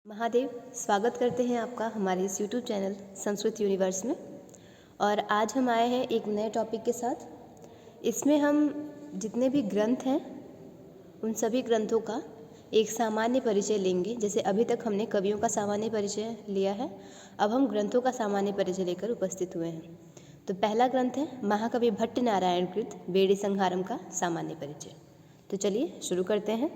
महादेव, स्वागत करते हैं आपका हमारे इस YouTube चैनल संस्कृत यूनिवर्स में। और आज हम आए हैं एक नए टॉपिक के साथ। इसमें हम जितने भी ग्रंथ हैं उन सभी ग्रंथों का एक सामान्य परिचय लेंगे। जैसे अभी तक हमने कवियों का सामान्य परिचय लिया है, अब हम ग्रंथों का सामान्य परिचय लेकर उपस्थित हुए हैं। तो पहला ग्रंथ है महाकवि भट्ट नारायण कृत बेड़ी संहारम का सामान्य परिचय। तो चलिए शुरू करते हैं।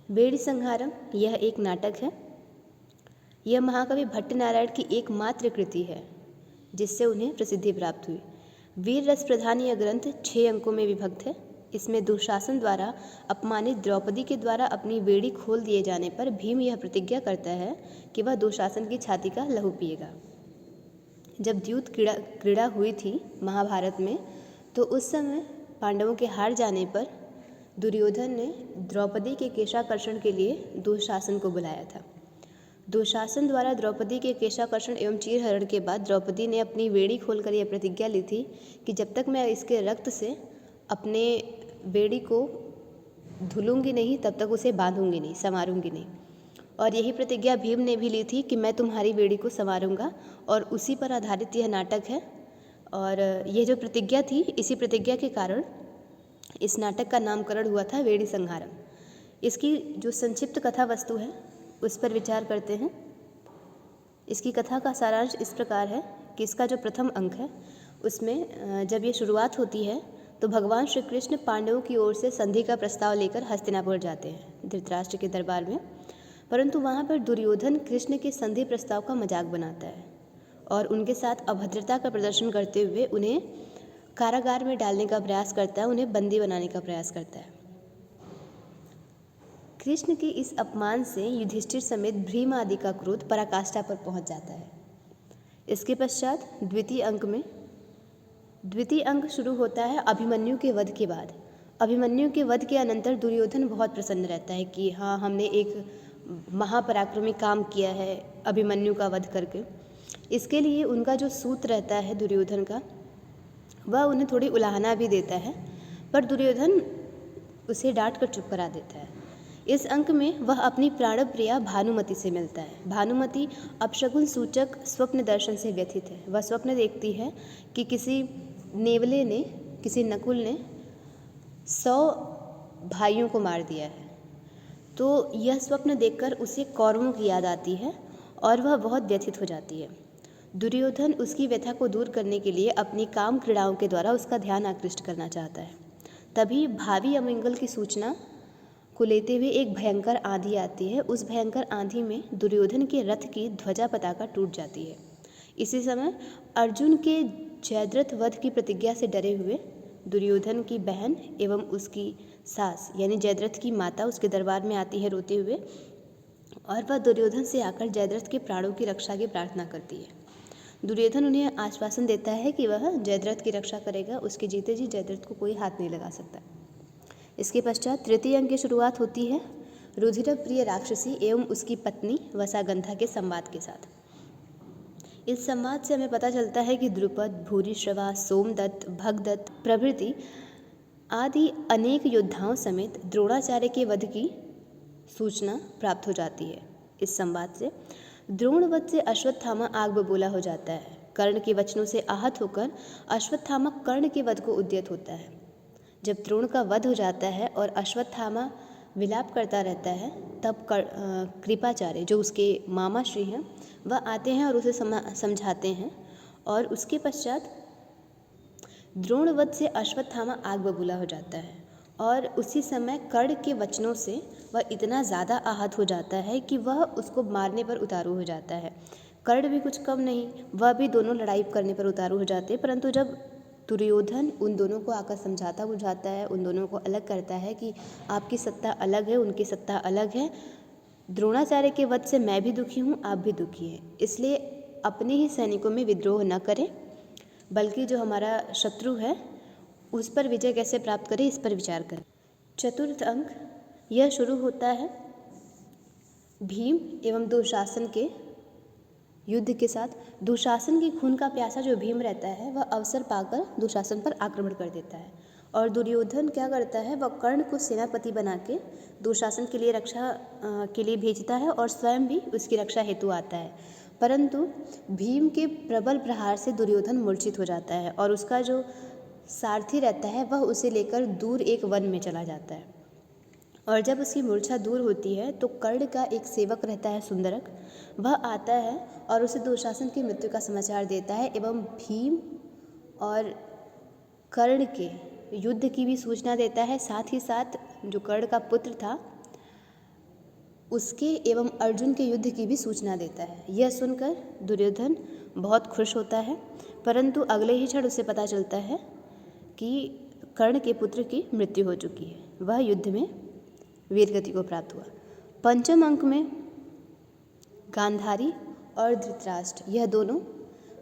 बेड़ी संहारम यह एक नाटक है। यह महाकवि भट्ट नारायण की एकमात्र कृति है जिससे उन्हें प्रसिद्धि प्राप्त हुई। वीर रस प्रधान यह ग्रंथ 6 अंकों में विभक्त है। इसमें दुशासन द्वारा अपमानित द्रौपदी के द्वारा अपनी बेड़ी खोल दिए जाने पर भीम यह प्रतिज्ञा करता है कि वह दुशासन की छाती का लहू पिएगा। जब द्यूत क्रीड़ा हुई थी महाभारत में, तो उस समय पांडवों के हार जाने पर दुर्योधन ने द्रौपदी के केशाकर्षण के लिए दुशासन को बुलाया था। दुशासन द्वारा द्रौपदी के केशाकर्षण एवं चीरहरण के बाद द्रौपदी ने अपनी बेड़ी खोलकर यह प्रतिज्ञा ली थी कि जब तक मैं इसके रक्त से अपने बेड़ी को धुलूंगी नहीं तब तक उसे बांधूंगी नहीं, संवारूंगी नहीं। और यही प्रतिज्ञा भीम ने भी ली थी कि मैं तुम्हारी बेड़ी को संवारूंगा, और उसी पर आधारित यह नाटक है। और यह जो प्रतिज्ञा थी, इसी प्रतिज्ञा के कारण इस नाटक का नामकरण हुआ था बेड़ी संहारम। इसकी जो संक्षिप्त कथा वस्तु है उस पर विचार करते हैं। इसकी कथा का सारांश इस प्रकार है कि इसका जो प्रथम अंक है उसमें जब ये शुरुआत होती है तो भगवान श्री कृष्ण पांडवों की ओर से संधि का प्रस्ताव लेकर हस्तिनापुर जाते हैं धृतराष्ट्र के दरबार में। परंतु वहाँ पर दुर्योधन कृष्ण के संधि प्रस्ताव का मजाक बनाता है और उनके साथ अभद्रता का प्रदर्शन करते हुए उन्हें कारागार में डालने का प्रयास करता है, उन्हें बंदी बनाने का प्रयास करता है। कृष्ण के इस अपमान से युधिष्ठिर समेत भीम आदि का क्रोध पराकाष्ठा पर पहुंच जाता है। इसके पश्चात द्वितीय अंक शुरू होता है अभिमन्यु के वध के बाद। अभिमन्यु के वध के अनंतर दुर्योधन बहुत प्रसन्न रहता है कि हाँ, हमने एक महापराक्रमी काम किया है अभिमन्यु का वध करके। इसके लिए उनका जो सूत रहता है दुर्योधन का, वह उन्हें थोड़ी उलाहना भी देता है, पर दुर्योधन उसे डांट कर चुप करा देता है। इस अंक में वह अपनी प्राणप्रिया भानुमति से मिलता है। भानुमति अपशकुन सूचक स्वप्न दर्शन से व्यथित है। वह स्वप्न देखती है कि किसी नेवले ने, किसी नकुल ने 100 भाइयों को मार दिया है। तो यह स्वप्न देखकर उसे कौरवों की याद आती है और वह बहुत व्यथित हो जाती है। दुर्योधन उसकी व्यथा को दूर करने के लिए अपनी काम क्रीड़ाओं के द्वारा उसका ध्यान आकृष्ट करना चाहता है। तभी भावी अमंगल की सूचना को लेते हुए एक भयंकर आंधी आती है। उस भयंकर आंधी में दुर्योधन के रथ की ध्वजा पताका टूट जाती है। इसी समय अर्जुन के जयद्रथ वध की प्रतिज्ञा से डरे हुए दुर्योधन की बहन एवं उसकी सास यानी जयद्रथ की माता उसके दरबार में आती है रोते हुए, और वह दुर्योधन से आकर जयद्रथ के प्राणों की रक्षा की प्रार्थना करती है। दुर्योधन उन्हें आश्वासन देता है कि वह जयद्रथ की रक्षा करेगा, उसके जीते जी जयद्रथ को कोई हाथ नहीं लगा सकता। इसके पश्चात तृतीय अंक की शुरुआत होती है रुधिर प्रिय राक्षसी एवं उसकी पत्नी वसागंधा के संवाद के साथ। इस संवाद से हमें पता चलता है कि द्रुपद, भूरिश्रवा, सोमदत्त, भगदत्त प्रभृति आदि अनेक योद्धाओं समेत द्रोणाचार्य के वध की सूचना प्राप्त हो जाती है। इस संवाद से द्रोणवध से अश्वत्थामा आग बबूला हो जाता है। कर्ण के वचनों से आहत होकर अश्वत्थामा कर्ण के वध को उद्यत होता है। जब द्रोण का वध हो जाता है और अश्वत्थामा विलाप करता रहता है, तब कृपाचार्य जो उसके मामा श्री हैं वह आते हैं और उसे समझाते हैं। और उसके पश्चात द्रोणवध से अश्वत्थामा आग बबूला हो जाता है और उसी समय कर्ण के वचनों से वह इतना ज़्यादा आहत हो जाता है कि वह उसको मारने पर उतारू हो जाता है। कर्ण भी कुछ कम नहीं, वह भी दोनों लड़ाई करने पर उतारू हो जाते हैं। परंतु जब दुर्योधन उन दोनों को आकर समझाता बुझाता है, उन दोनों को अलग करता है कि आपकी सत्ता अलग है, उनकी सत्ता अलग है, द्रोणाचार्य के वध से मैं भी दुखी हूँ, आप भी दुखी हैं, इसलिए अपने ही सैनिकों में विद्रोह न करें, बल्कि जो हमारा शत्रु है उस पर विजय कैसे प्राप्त करें इस पर विचार करें। चतुर्थ अंक यह शुरू होता है भीम एवं दुशासन के युद्ध के साथ। दुशासन की खून का प्यासा जो भीम रहता है वह अवसर पाकर दुशासन पर आक्रमण कर देता है और दुर्योधन क्या करता है, वह कर्ण को सेनापति बना के दुशासन के लिए रक्षा के लिए भेजता है और स्वयं भी उसकी रक्षा हेतु आता है। परंतु भीम के प्रबल प्रहार से दुर्योधन मूर्छित हो जाता है और उसका जो सारथी रहता है वह उसे लेकर दूर एक वन में चला जाता है। और जब उसकी मूर्छा दूर होती है तो कर्ण का एक सेवक रहता है सुंदरक, वह आता है और उसे दुशासन की मृत्यु का समाचार देता है एवं भीम और कर्ण के युद्ध की भी सूचना देता है। साथ ही साथ जो कर्ण का पुत्र था उसके एवं अर्जुन के युद्ध की भी सूचना देता है। यह सुनकर दुर्योधन बहुत खुश होता है, परंतु अगले ही क्षण उसे पता चलता है कि कर्ण के पुत्र की मृत्यु हो चुकी है, वह युद्ध में वीरगति को प्राप्त हुआ। पंचम अंक में गांधारी और धृतराष्ट्र यह दोनों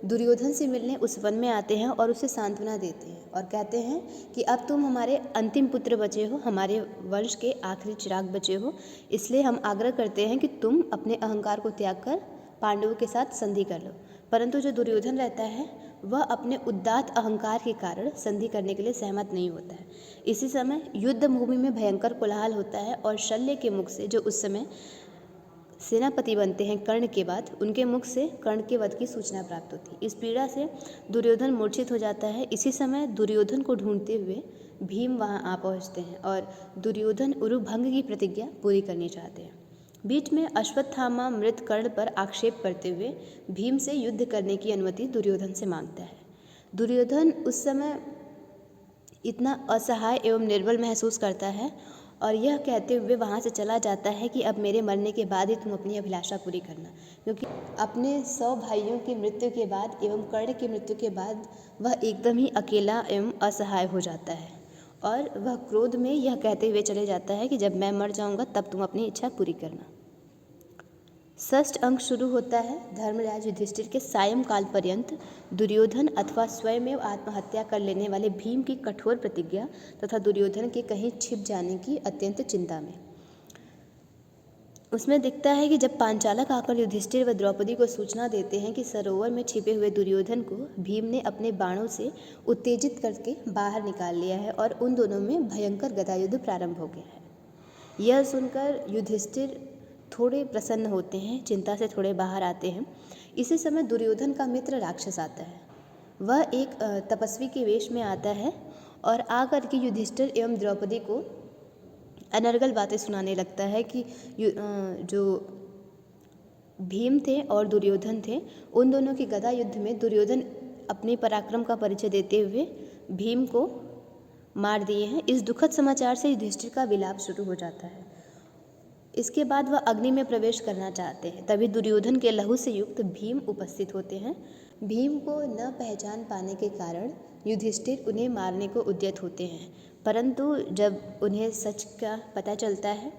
दुर्योधन से मिलने उस वन में आते हैं और उसे सांत्वना देते हैं और कहते हैं कि अब तुम हमारे अंतिम पुत्र बचे हो, हमारे वंश के आखिरी चिराग बचे हो, इसलिए हम आग्रह करते हैं कि तुम अपने अहंकार को त्याग कर पांडवों के साथ संधि कर लो। परंतु जो दुर्योधन रहता है वह अपने उदात्त अहंकार के कारण संधि करने के लिए सहमत नहीं होता है। इसी समय युद्ध भूमि में भयंकर कोलाहल होता है और शल्य के मुख से, जो उस समय सेनापति बनते हैं कर्ण के बाद, उनके मुख से कर्ण के वध की सूचना प्राप्त होती है। इस पीड़ा से दुर्योधन मूर्छित हो जाता है। इसी समय दुर्योधन को ढूंढते हुए भीम वहां आ पहुंचते हैं और दुर्योधन उरुभंग की प्रतिज्ञा पूरी करनी चाहते हैं। बीच में अश्वत्थामा मृत कर्ण पर आक्षेप करते हुए भीम से युद्ध करने की अनुमति दुर्योधन से मांगता है। दुर्योधन उस समय इतना असहाय एवं निर्बल महसूस करता है और यह कहते हुए वहाँ से चला जाता है कि अब मेरे मरने के बाद ही तुम अपनी अभिलाषा पूरी करना, क्योंकि अपने 100 भाइयों की मृत्यु के बाद एवं कर्ण की मृत्यु के बाद वह एकदम ही अकेला एवं असहाय हो जाता है और वह क्रोध में यह कहते हुए चले जाता है कि जब मैं मर जाऊंगा तब तुम अपनी इच्छा पूरी करना। षष्ठ अंक शुरू होता है धर्मराज युधिष्ठिर के सायंकाल पर्यंत दुर्योधन अथवा स्वयं आत्महत्या कर लेने वाले भीम की कठोर प्रतिज्ञा तथा दुर्योधन के कहीं छिप जाने की अत्यंत चिंता में। उसमें दिखता है कि जब पांचालक आकर युधिष्ठिर व द्रौपदी को सूचना देते हैं कि सरोवर में छिपे हुए दुर्योधन को भीम ने अपने बाणों से उत्तेजित करके बाहर निकाल लिया है और उन दोनों में भयंकर गदा युद्ध प्रारंभ हो गया है। यह सुनकर युधिष्ठिर थोड़े प्रसन्न होते हैं, चिंता से थोड़े बाहर आते हैं। इसी समय दुर्योधन का मित्र राक्षस आता है। वह एक तपस्वी के वेश में आता है और आकर के युधिष्ठिर एवं द्रौपदी को अनर्गल बातें सुनाने लगता है कि जो भीम थे और दुर्योधन थे, उन दोनों की गदा युद्ध में दुर्योधन अपने पराक्रम का परिचय देते हुए भीम को मार दिए हैं। इस दुखद समाचार से युधिष्ठिर का विलाप शुरू हो जाता है। इसके बाद वह अग्नि में प्रवेश करना चाहते हैं। तभी दुर्योधन के लहू से युक्त भीम उपस्थित होते हैं। भीम को न पहचान पाने के कारण युधिष्ठिर उन्हें मारने को उद्यत होते हैं, परंतु जब उन्हें सच का पता चलता है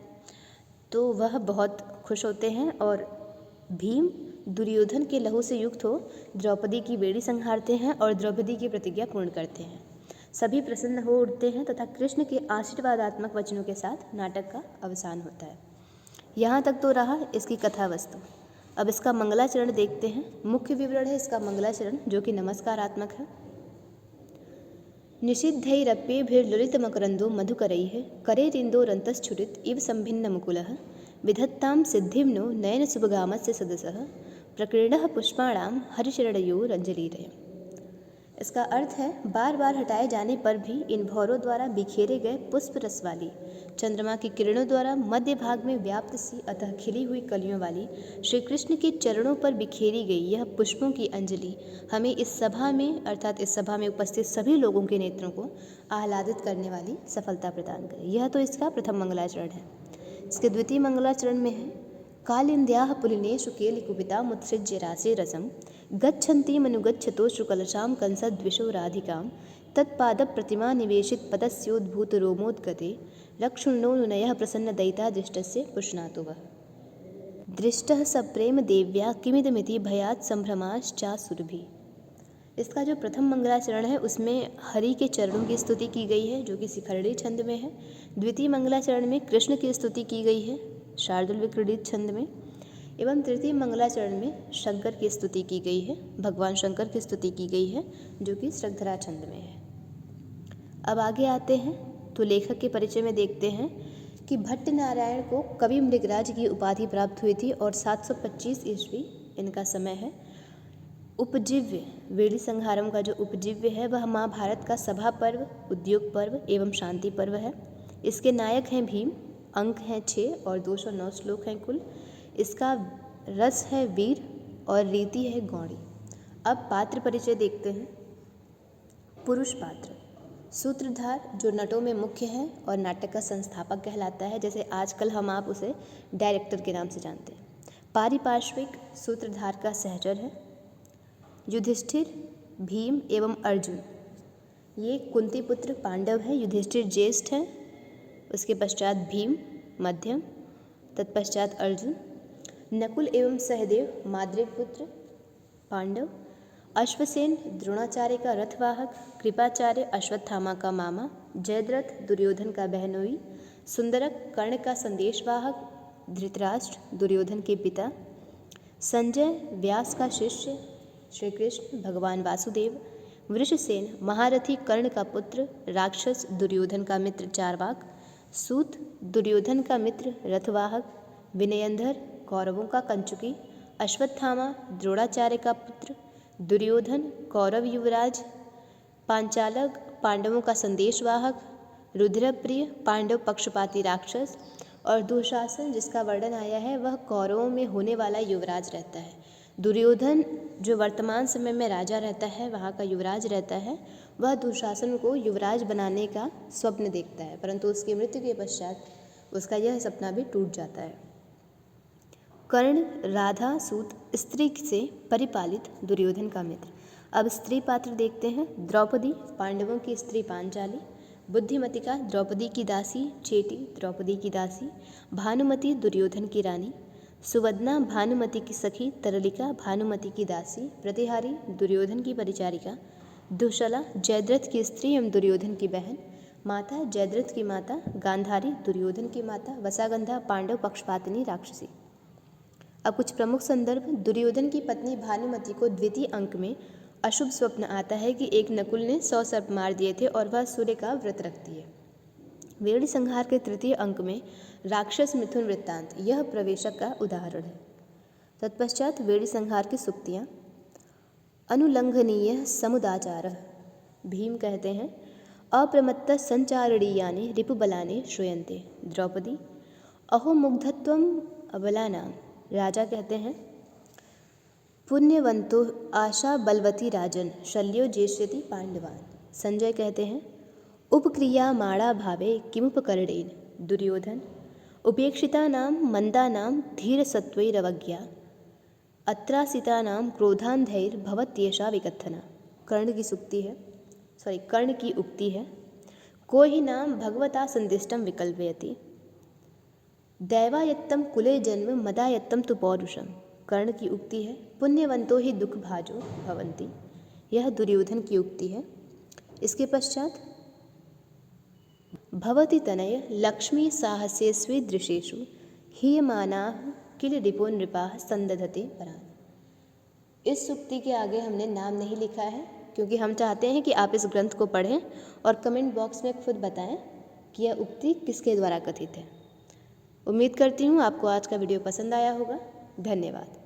तो वह बहुत खुश होते हैं और भीम दुर्योधन के लहू से युक्त हो द्रौपदी की बेड़ी संहारते हैं और द्रौपदी की प्रतिज्ञा पूर्ण करते हैं। सभी प्रसन्न हो उठते हैं तथा कृष्ण के आशीर्वादात्मक वचनों के साथ नाटक का अवसान होता है। यहाँ तक तो रहा इसकी कथा वस्तु। अब इसका मंगलाचरण देखते हैं। मुख्य विवरण है इसका मंगलाचरण, जो कि नमस्कारात्मक है। निषिद्धैरप्येभिर्ललितमकरन्दो मधुकरैः करेरिन्दोरन्तश्छुरित इव सम्भिन्न मुकुलः विधत्तां सिद्धिं नो नयनसुभगामस्य सदसः प्रकीर्णः पुष्पाणां हरिचरणयोरञ्जलिरयम्। इसका अर्थ है, बार बार हटाए जाने पर भी इन भौरों द्वारा बिखेरे गए पुष्प रस वाली, चंद्रमा की किरणों द्वारा मध्य भाग में व्याप्त सी अतः खिली हुई कलियों वाली श्री कृष्ण के चरणों पर बिखेरी गई यह पुष्पों की अंजलि हमें इस सभा में, अर्थात इस सभा में उपस्थित सभी लोगों के नेत्रों को आह्लादित करने वाली सफलता प्रदान करे। यह तो इसका प्रथम मंगलाचरण है। इसके द्वितीय मंगलाचरण में है, कालिन्द्याः पुलिनेषु केलिकुपितामुत्सृज्य रासे रसं गच्छन्तीमनुगच्छतो शुकलशां कंसद्विषो राधिकां तत्पादप्रतिमा निवेशित पदस्योद्भूतरोमोद्गते लक्षुण्णोऽनुनयः प्रसन्नदयिता दृष्टस्य पुष्णातु वः। दृष्टः सप्रेम देव्या किमिदमिति भयात् संभ्रमाश्चासुरभिः। इसका जो प्रथम मंगलाचरण है उसमें हरि के चरणों की स्तुति की गई है, जो कि शिखरणी छंद में है। द्वितीय मंगलाचरण में कृष्ण की स्तुति की गई है शार्दुल विक्रीडित छंद में, एवं तृतीय मंगलाचरण में शंकर की स्तुति की गई है, भगवान शंकर की स्तुति की गई है, जो कि श्रद्धरा छंद में है। अब आगे आते हैं तो लेखक के परिचय में देखते हैं कि भट्ट नारायण को कवि मृगराज की उपाधि प्राप्त हुई थी और 725 ईस्वी इनका समय है। उपजीव्य वेड़ी संहारम का जो उपजीव्य है वह महाभारत का सभा पर्व, उद्योग पर्व एवं शांति पर्व है। इसके नायक हैं भीम, अंक हैं 6 और 209 श्लोक हैं कुल। इसका रस है वीर और रीति है गौड़ी। अब पात्र परिचय देखते हैं। पुरुष पात्र सूत्रधार जो नटों में मुख्य है और नाटक का संस्थापक कहलाता है, जैसे आजकल हम आप उसे डायरेक्टर के नाम से जानते हैं। पारिपार्श्विक सूत्रधार का सहचर है। युधिष्ठिर, भीम एवं अर्जुन ये कुंती पुत्र पांडव हैं। युधिष्ठिर ज्येष्ठ हैं, उसके पश्चात भीम मध्यम, तत्पश्चात अर्जुन। नकुल एवं सहदेव माद्री पुत्र पांडव। अश्वसेन द्रोणाचार्य का रथवाहक, कृपाचार्य अश्वत्थामा का मामा, जयद्रथ दुर्योधन का बहनोई, सुंदरक कर्ण का संदेशवाहक, धृतराष्ट्र दुर्योधन के पिता, संजय व्यास का शिष्य, श्री कृष्ण भगवान वासुदेव, वृषसेन महारथी कर्ण का पुत्र, राक्षस दुर्योधन का मित्र चारवाक, सूत दुर्योधन का मित्र रथवाहक, विनयंधर कौरवों का कंचुकी, अश्वत्थामा द्रोणाचार्य का पुत्र, दुर्योधन कौरव युवराज, पांचालक पांडवों का संदेशवाहक, रुद्रप्रिय पांडव पक्षपाती राक्षस और दुशासन जिसका वर्णन आया है वह कौरवों में होने वाला युवराज रहता है। दुर्योधन जो वर्तमान समय में राजा रहता है, वहाँ का युवराज रहता है, वह दुशासन को युवराज बनाने का स्वप्न देखता है, परंतु उसकी मृत्यु के पश्चात उसका यह सपना भी टूट जाता है। कर्ण राधा सूत स्त्री से परिपालित दुर्योधन का मित्र। अब स्त्री पात्र देखते हैं। द्रौपदी पांडवों की स्त्री पांचाली, बुद्धिमतिका द्रौपदी की दासी, चेटी द्रौपदी की दासी, भानुमति दुर्योधन की रानी, सुवदना भानुमति की सखी, तरलिका भानुमति की दासी, प्रतिहारी दुर्योधन की परिचारिका, दुशला जयद्रथ की स्त्री एवं दुर्योधन की बहन, माता जयद्रथ की माता, गांधारी दुर्योधन की माता, वसागंधा पांडव पक्षपातिनी राक्षसी। अब कुछ प्रमुख संदर्भ। दुर्योधन की पत्नी भानुमति को द्वितीय अंक में अशुभ स्वप्न आता है कि एक नकुल ने 100 सर्प मार दिए थे और वह सूर्य का व्रत रखती है। वेड़ी संहार के तृतीय अंक में राक्षस मिथुन वृत्तांत यह प्रवेशक का उदाहरण है। तत्पश्चात वेड़ी संहार की सुक्तियाँ। अनुलंघनीय समुदाचार भीम कहते हैं, अप्रमत्त संचारणीयानि रिपुबलानि श्रूयन्ते। द्रौपदी अहो मुग्धत्वम अबलानां। राजा कहते हैं, पुण्यवंतो आशा बलवती राजन शल्यो जेष्यति पांडवान। संजय कहते हैं, उपक्रिया माणा भावे किमुपकरणेन। दुर्योधन उपेक्षितानां मंदानां धीरसत्वैरवज्ञा, अत्रासितानां क्रोधान्धैर्भवत्येषा विकथना। कर्ण की उक्ति है, को हि नाम भगवता संदिष्टं विकल्पयति, दैवायत्तं कुले जन्म मदायत्तं तु पौरुषम। कर्ण की उक्ति है, पुण्यवंतो ही दुख भाजो भवन्ति। यह दुर्योधन की उक्ति है। इसके पश्चात भवति तनय लक्ष्मी साहस्यस्वी दृशेषु हीयमानाः किल रिपो नृपाः संदधते परान्। इस उक्ति के आगे हमने नाम नहीं लिखा है क्योंकि हम चाहते हैं कि आप इस ग्रंथ को पढ़ें और कमेंट बॉक्स में खुद बताएं कि यह उक्ति किसके द्वारा कथित है। उम्मीद करती हूँ आपको आज का वीडियो पसंद आया होगा। धन्यवाद।